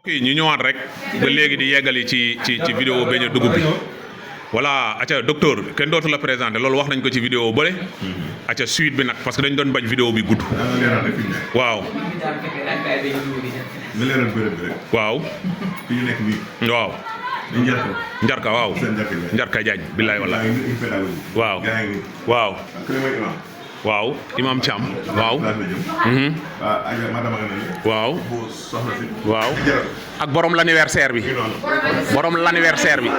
Ok ñu ñëwaat rek ba léegi di yeggali ci vidéo beñ a dugub bi voilà acca docteur kenn dootu la présenté loolu wax nañ ko ci vidéo bële acca suite bi nag parce que dañ doon bañ vidéo bi gudd waaw waaw fi ñu nekk nii waaw njarka waaw njarka jaañ billaay wallaay waaw waaw waaw imam Thiam waaw waaw waaw ak borom l'anniversaire bi borom l'anniversaire bi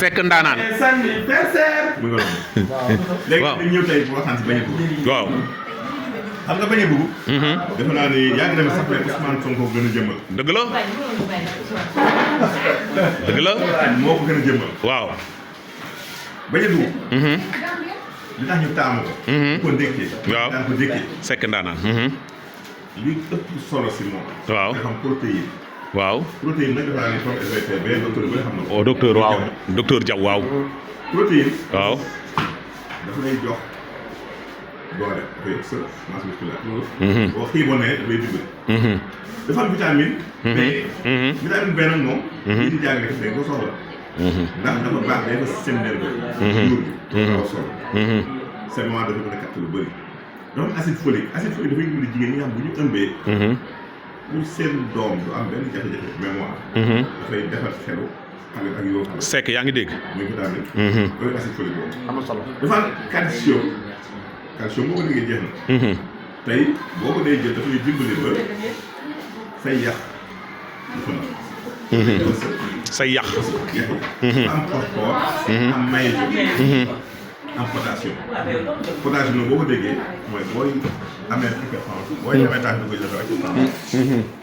fekk ndaanaan waaw ñëw tey bu waxtaan si bañ a dugg waaw xam nga bañ a dugg defe naa ni yàgg na sax Ousmane Sonko gën a jëmmal dëgg la dëgg la moo ko gën a jëmmal waaw bañ a dugg li tax ñu taamu ko ko ndékkee waaw daan ko dékkee sekk ndaanaan li ëpp solo si moom waaw nga xam protéine waaw protéine nag dafa naa ni comme SVT benn docteur bi nga xam na ko docteur waaw docteur Diaw waaw protéine waaw dafa lay jox doole dafa yokk sa masse musculaire boo xiiboon ne dafay dimbali dafa am vitamine B vitamine B nag moom lii di jàng def dañ ko soxla ndax dafa baax day fa système nerveux jour bi dafa solo segment dafa mën a capté lu bëri dafa am acide folique dafay dimbali jigéen ñi nga xam bu ñu ëmbee pour seen doom du am benn jafe-jafe mémoire dafay defar xelu xale ak yoo xam sekk yaa ngi dégg muy vitamine loolu acide folique boobu am na solo dafa am calcium boo ko déggee jeex na tey boo ko dee jël dafay dimbali ba say yàq dafa na say yàq am phosphore am magnésium am potassium nag boo ko déggee mooy booy amee hypertension booy amee tax du ko jël ak